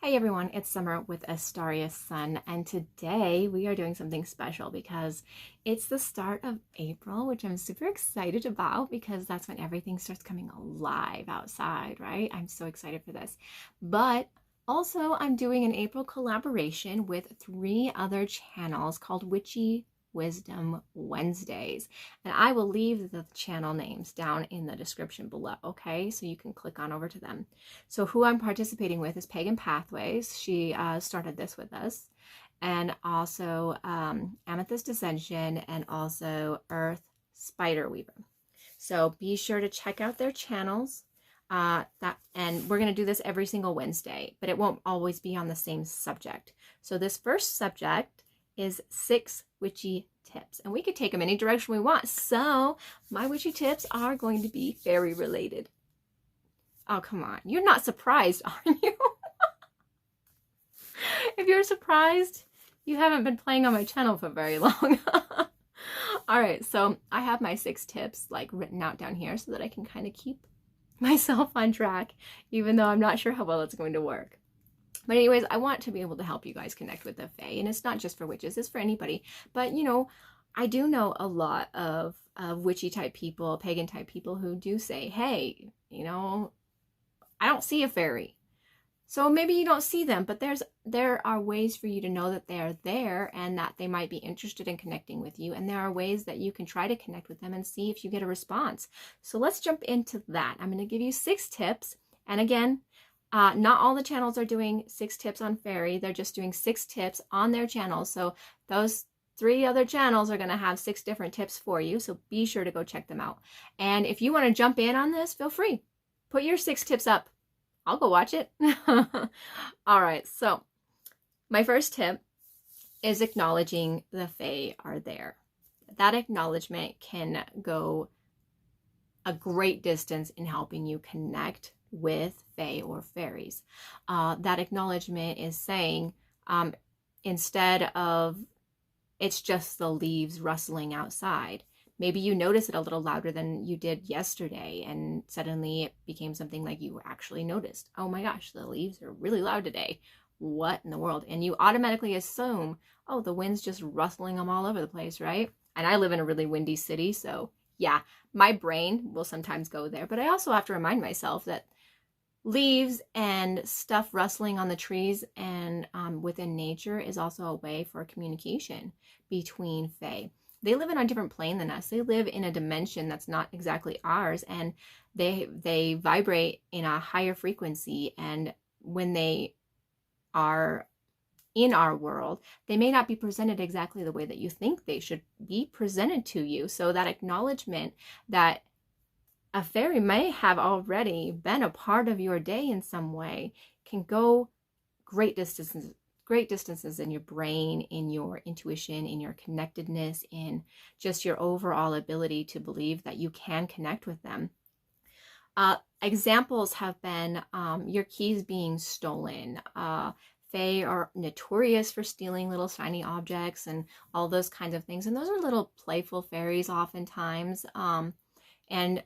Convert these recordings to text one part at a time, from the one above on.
Hey everyone, it's Summer with AstariaSen, and today we are doing something special because it's the start of April, which I'm super excited about because that's when everything starts coming alive outside, right? I'm so excited for this. But also, I'm doing an April collaboration with 3 other channels called Witchy Wisdom Wednesdays. And I will leave the channel names down in the description below, okay? So you can click on over to them. So who I'm participating with is Pagan Pathways. She started this with us. And also Amethyst Ascension and also Earth Spider Weaver. So be sure to check out their channels. And we're going to do this every single Wednesday, but it won't always be on the same subject. So this first subject is 6 witchy tips, and we could take them any direction we want. So my witchy tips are going to be fairy related. Oh, come on. You're not surprised, are you? If you're surprised, you haven't been playing on my channel for very long. All right, so I have my 6 tips like written out down here so that I can kind of keep myself on track, even though I'm not sure how well it's going to work. But anyways, I want to be able to help you guys connect with the Fae, and it's not just for witches, it's for anybody. But, you know, I do know a lot of witchy type people, pagan type people who do say, hey, you know, I don't see a fairy. So maybe you don't see them, but there are ways for you to know that they are there and that they might be interested in connecting with you. And there are ways that you can try to connect with them and see if you get a response. So let's jump into that. I'm going to give you 6 tips. And again, not all the channels are doing 6 tips on fairy. They're just doing 6 tips on their channels. So those 3 other channels are going to have 6 different tips for you. So be sure to go check them out. And if you want to jump in on this, feel free. Put your 6 tips up. I'll go watch it. All right, so my first tip is acknowledging the Fae are there. That acknowledgement can go a great distance in helping you connect with Fae or fairies. That acknowledgement is saying, instead of it's just the leaves rustling outside, maybe you notice it a little louder than you did yesterday, and suddenly it became something like you actually noticed. Oh my gosh, the leaves are really loud today. What in the world? And you automatically assume, oh, the wind's just rustling them all over the place, right? And I live in a really windy city, so yeah, my brain will sometimes go there. But I also have to remind myself that leaves and stuff rustling on the trees and within nature is also a way for communication between Fae. They live in a different plane than us. They live in a dimension that's not exactly ours, and they vibrate in a higher frequency. And when they are in our world, they may not be presented exactly the way that you think they should be presented to you. So that acknowledgement that a fairy may have already been a part of your day in some way can go great distances in your brain, in your intuition, in your connectedness, in just your overall ability to believe that you can connect with them. Examples have been your keys being stolen. Fae are notorious for stealing little shiny objects and all those kinds of things. And those are little playful fairies oftentimes. And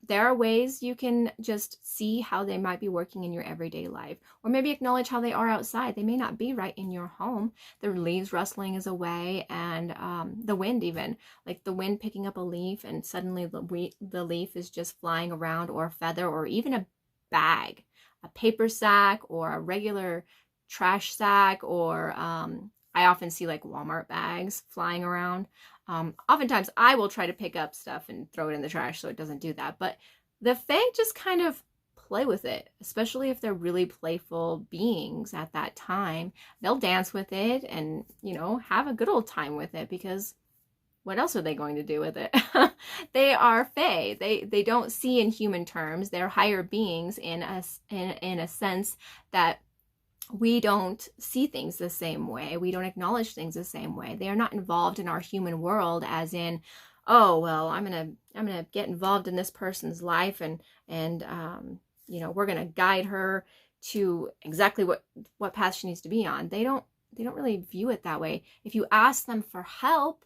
there are ways you can just see how they might be working in your everyday life, or maybe acknowledge how they are outside. They may not be right in your home. The leaves rustling is a way, and the wind even, like the wind picking up a leaf and suddenly the leaf is just flying around, or a feather, or even a bag, a paper sack, or a regular trash sack, or I often see like Walmart bags flying around. Oftentimes I will try to pick up stuff and throw it in the trash so it doesn't do that. But the Fae just kind of play with it, especially if they're really playful beings at that time. They'll dance with it and, you know, have a good old time with it, because what else are they going to do with it? They are Fae. They don't see in human terms. They're higher beings in a sense that we don't see things the same way. We don't acknowledge things the same way. They are not involved in our human world as in, oh, well, I'm gonna get involved in this person's life and you know, we're gonna guide her to exactly what path she needs to be on. They don't really view it that way. If you ask them for help,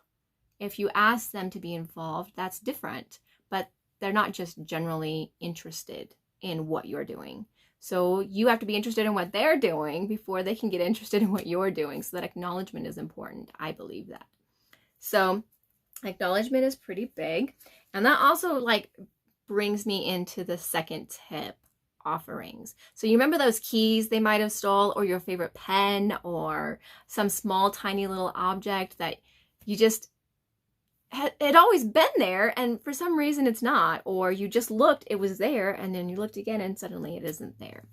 if you ask them to be involved, that's different. But they're not just generally interested in what you're doing. So you have to be interested in what they're doing before they can get interested in what you're doing. So that acknowledgement is important. I believe that. So acknowledgement is pretty big. And that also like brings me into the second tip, offerings. So you remember those keys they might have stole, or your favorite pen, or some small tiny little object that you just it always been there and for some reason it's not, or you just looked, it was there, and then you looked again and suddenly it isn't there.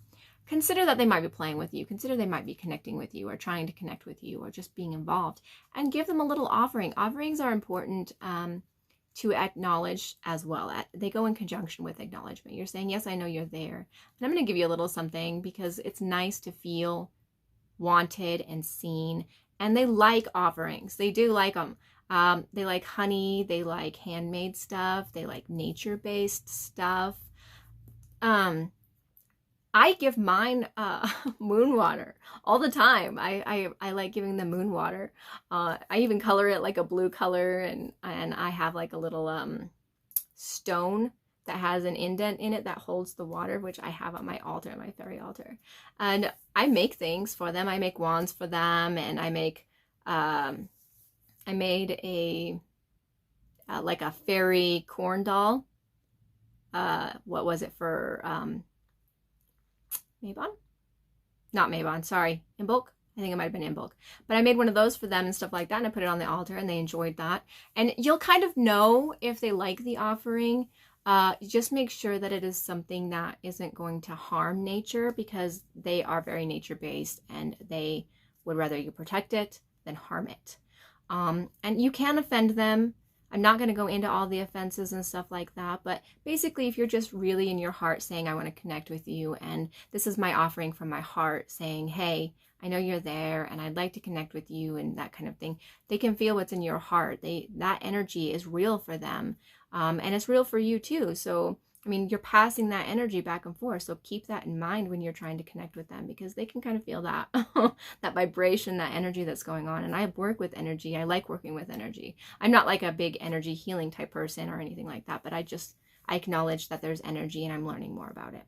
Consider that they might be playing with you. Consider they might be connecting with you, or trying to connect with you, or just being involved, and give them a little offering. Offerings are important to acknowledge as well. They go in conjunction with acknowledgement. You're saying, yes, I know you're there, and I'm going to give you a little something because it's nice to feel wanted and seen. And they like offerings. They do like them. They like honey. They like handmade stuff. They like nature-based stuff. I give mine moon water all the time. I like giving them moon water. I even color it like a blue color, and I have like a little stone that has an indent in it that holds the water, which I have on my altar, my fairy altar. And I make things for them. I make wands for them, and I make I made a like a fairy corn doll. What was it for? Mabon? Not Mabon, sorry. Imbolc? I think it might have been Imbolc. But I made one of those for them and stuff like that, and I put it on the altar, and they enjoyed that. And you'll kind of know if they like the offering. Just make sure that it is something that isn't going to harm nature, because they are very nature-based, and they would rather you protect it than harm it. And you can offend them. I'm not going to go into all the offenses and stuff like that, but basically if you're just really in your heart saying, I want to connect with you, and this is my offering from my heart saying, hey, I know you're there and I'd like to connect with you, and that kind of thing, they can feel what's in your heart. That energy is real for them, and it's real for you too. So I mean, you're passing that energy back and forth. So keep that in mind when you're trying to connect with them, because they can kind of feel that, that vibration, that energy that's going on. And I work with energy. I like working with energy. I'm not like a big energy healing type person or anything like that, but I acknowledge that there's energy, and I'm learning more about it.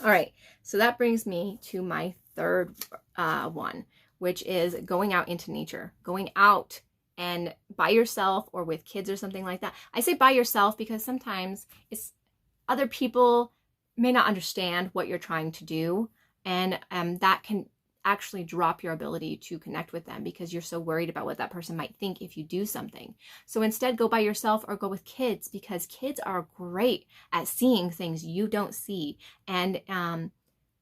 All right. So that brings me to my third one, which is going out into nature, going out and by yourself or with kids or something like that. I say by yourself because sometimes other people may not understand what you're trying to do, and that can actually drop your ability to connect with them because you're so worried about what that person might think if you do something. So instead, go by yourself or go with kids, because kids are great at seeing things you don't see, and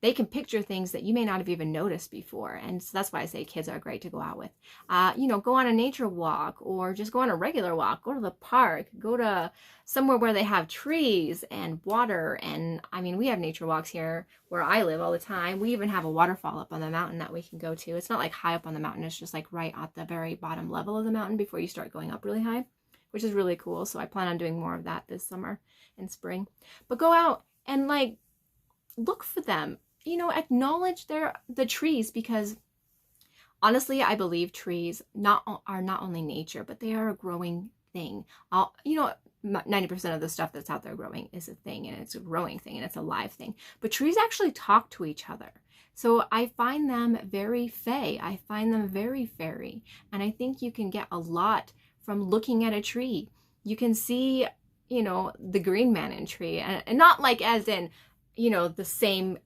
they can picture things that you may not have even noticed before. And so that's why I say kids are great to go out with. Go on a nature walk, or just go on a regular walk, go to the park, go to somewhere where they have trees and water. And I mean, we have nature walks here where I live all the time. We even have a waterfall up on the mountain that we can go to. It's not like high up on the mountain. It's just like right at the very bottom level of the mountain before you start going up really high, which is really cool. So I plan on doing more of that this summer and spring. But go out and like look for them. Acknowledge the trees, because honestly, I believe trees are not only nature, but they are a growing thing. 90% of the stuff that's out there growing is a thing, and it's a growing thing, and it's a live thing. But trees actually talk to each other. So I find them very fae. I find them very fairy. And I think you can get a lot from looking at a tree. You can see, the green man in tree, and not like as in, the same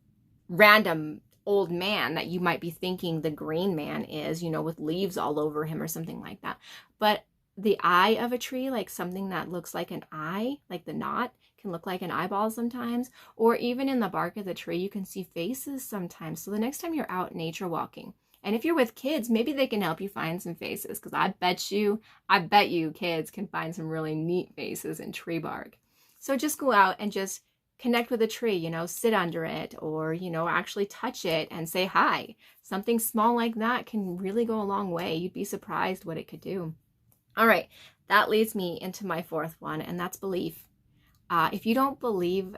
random old man that you might be thinking the green man is, with leaves all over him or something like that. But the eye of a tree, like something that looks like an eye, like the knot can look like an eyeball sometimes, or even in the bark of the tree, you can see faces sometimes. So the next time you're out nature walking, and if you're with kids, maybe they can help you find some faces, because I bet you kids can find some really neat faces in tree bark. So just go out and just connect with a tree, sit under it, or, actually touch it and say hi. Something small like that can really go a long way. You'd be surprised what it could do. All right, that leads me into my fourth one, and that's belief. If you don't believe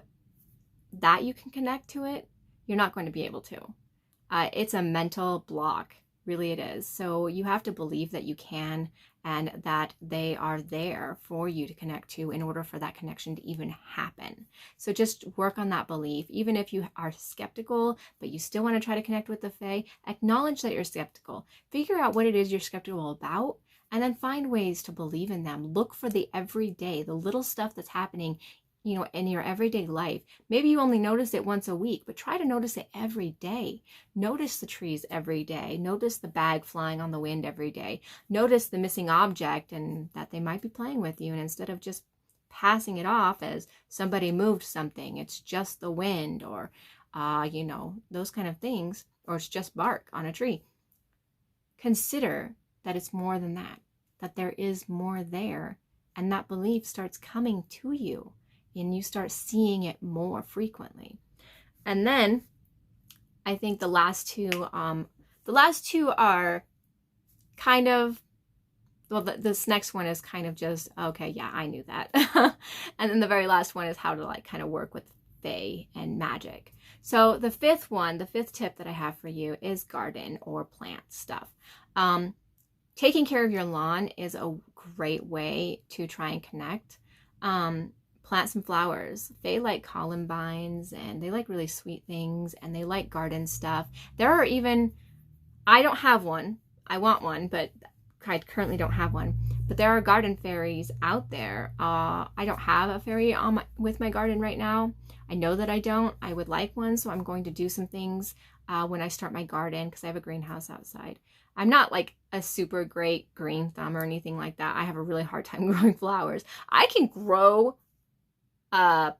that you can connect to it, you're not going to be able to. It's a mental block. Really it is. So you have to believe that you can and that they are there for you to connect to in order for that connection to even happen. So just work on that belief. Even if you are skeptical, but you still want to try to connect with the Fae, acknowledge that you're skeptical. Figure out what it is you're skeptical about, and then find ways to believe in them. Look for the everyday, the little stuff that's happening, you know, in your everyday life. Maybe you only notice it once a week, but try to notice it every day. Notice the trees every day. Notice the bag flying on the wind every day. Notice the missing object and that they might be playing with you. And instead of just passing it off as somebody moved something, it's just the wind, or, you know, those kind of things, or it's just bark on a tree. Consider that it's more than that, that there is more there. And that belief starts coming to you, and you start seeing it more frequently. And then I think the last two are kind of, well, this next one is kind of just, okay, yeah, I knew that. And then the very last one is how to like kind of work with Fae and magic. So the fifth tip that I have for you is garden or plant stuff. Taking care of your lawn is a great way to try and connect. Plant some flowers. They like columbines, and they like really sweet things, and they like garden stuff. There are even, I don't have one. I want one, but I currently don't have one. But there are garden fairies out there. I don't have a fairy with my garden right now. I know that I don't. I would like one, so I'm going to do some things when I start my garden, because I have a greenhouse outside. I'm not like a super great green thumb or anything like that. I have a really hard time growing flowers. I can grow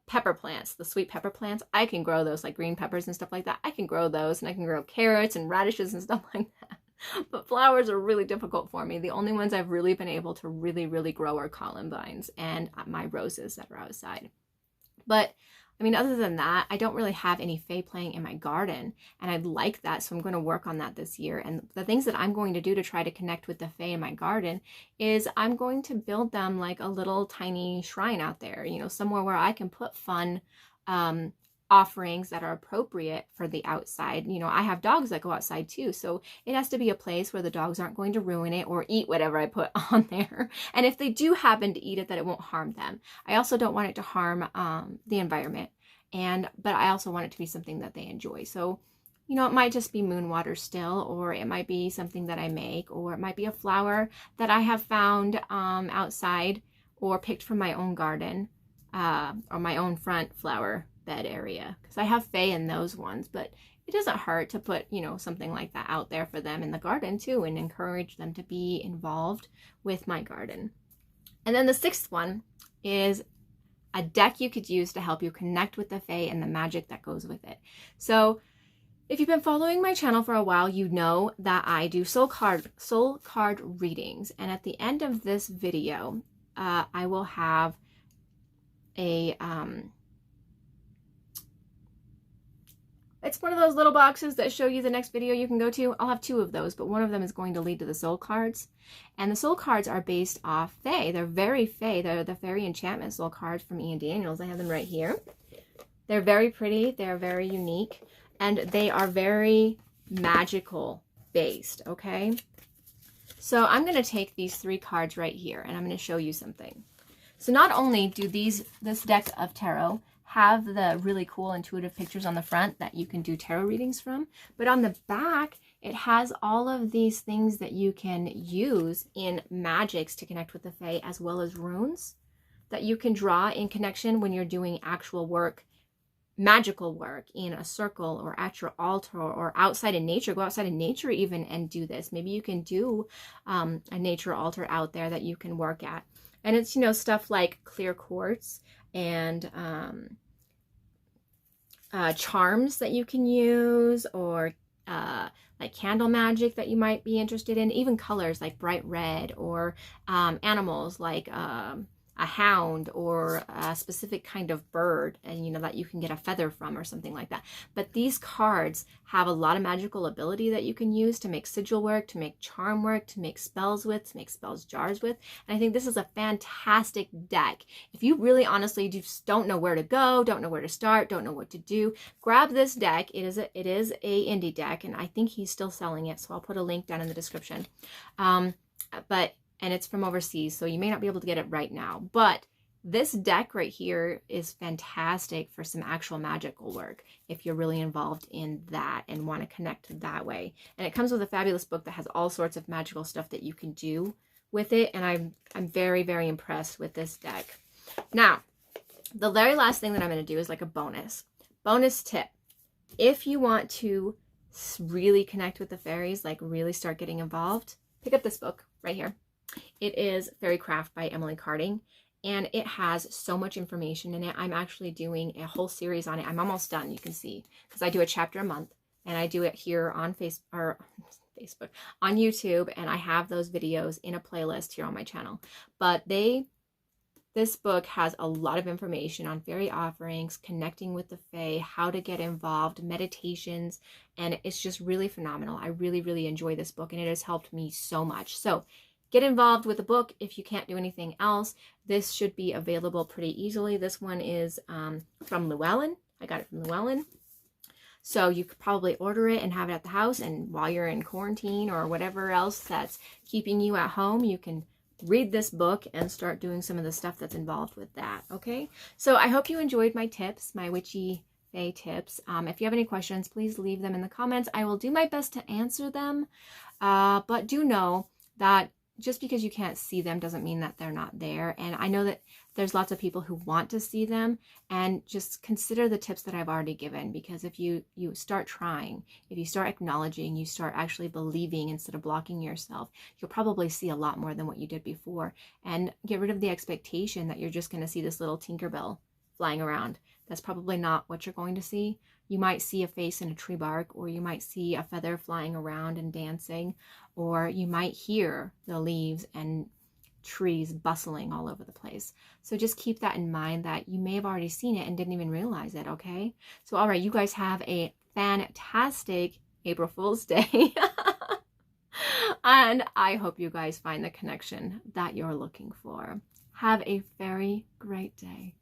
pepper plants, the sweet pepper plants. I can grow those, like green peppers and stuff like that. I can grow those, and I can grow carrots and radishes and stuff like that. But flowers are really difficult for me. The only ones I've really been able to really grow are columbines and my roses that are outside. But I mean, other than that, I don't really have any Fae playing in my garden, and I'd like that, so I'm going to work on that this year. And the things that I'm going to do to try to connect with the Fae in my garden is I'm going to build them like a little tiny shrine out there, you know, somewhere where I can put fun offerings that are appropriate for the outside. You know, I have dogs that go outside too, so it has to be a place where the dogs aren't going to ruin it or eat whatever I put on there. And if they do happen to eat it, that it won't harm them. I also don't want it to harm the environment, but I also want it to be something that they enjoy. So, you know, it might just be moon water still, or it might be something that I make, or it might be a flower that I have found outside or picked from my own garden, or my own front flower bed area, because I have Fae in those ones. But it doesn't hurt to put, you know, something like that out there for them in the garden too, and encourage them to be involved with my garden. And then the sixth one is a deck you could use to help you connect with the Fae and the magic that goes with it. So if you've been following my channel for a while, you know that I do soul card readings. And at the end of this video, I will have a it's one of those little boxes that show you the next video you can go to. I'll have two of those, but one of them is going to lead to the soul cards. And the soul cards are based off Fae. They're very Fae. They're the Fairy Enchantment soul cards from Ian Daniels. I have them right here. They're very pretty. They're very unique. And they are very magical based, okay? So I'm going to take these three cards right here, and I'm going to show you something. So not only do this deck of tarot have the really cool intuitive pictures on the front that you can do tarot readings from, but on the back it has all of these things that you can use in magics to connect with the Fae, as well as runes that you can draw in connection when you're doing actual work, magical work in a circle or at your altar or outside in nature. Go outside in nature even and do this. Maybe you can do a nature altar out there that you can work at. And it's, you know, stuff like clear quartz and charms that you can use, or like candle magic that you might be interested in, even colors like bright red, or animals like a hound or a specific kind of bird, and you know, that you can get a feather from or something like that. But these cards have a lot of magical ability that you can use to make sigil work, to make charm work, to make spells with, to make spells jars with. And I think this is a fantastic deck. If you really honestly just don't know where to go, don't know where to start, don't know what to do, grab this deck. It is a indie deck, and I think he's still selling it, so I'll put a link down in the description. And it's from overseas, so you may not be able to get it right now. But this deck right here is fantastic for some actual magical work if you're really involved in that and want to connect that way. And it comes with a fabulous book that has all sorts of magical stuff that you can do with it. And I'm very, very impressed with this deck. Now, the very last thing that I'm going to do is like a bonus tip. If you want to really connect with the fairies, like really start getting involved, pick up this book right here. It is Fairy Craft by Emily Carding, and it has so much information in it. I'm actually doing a whole series on it. I'm almost done, you can see, because I do a chapter a month, and I do it here on Facebook, on YouTube, and I have those videos in a playlist here on my channel. But this book has a lot of information on fairy offerings, connecting with the fae, how to get involved, meditations, and it's just really phenomenal. I really, really enjoy this book, and it has helped me so much. So get involved with the book if you can't do anything else. This should be available pretty easily. This one is from Llewellyn. I got it from Llewellyn. So you could probably order it and have it at the house, and while you're in quarantine or whatever else that's keeping you at home, you can read this book and start doing some of the stuff that's involved with that. Okay, so I hope you enjoyed my tips, my witchy fae tips. If you have any questions, please leave them in the comments. I will do my best to answer them, but do know that just because you can't see them doesn't mean that they're not there. And I know that there's lots of people who want to see them, and just consider the tips that I've already given, because if you start trying, if you start acknowledging, you start actually believing instead of blocking yourself, you'll probably see a lot more than what you did before, and get rid of the expectation that you're just going to see this little Tinkerbell flying around. That's probably not what you're going to see. You might see a face in a tree bark, or you might see a feather flying around and dancing, or you might hear the leaves and trees bustling all over the place. So just keep that in mind, that you may have already seen it and didn't even realize it, okay? So all right, you guys have a fantastic April Fool's Day. And I hope you guys find the connection that you're looking for. Have a very great day.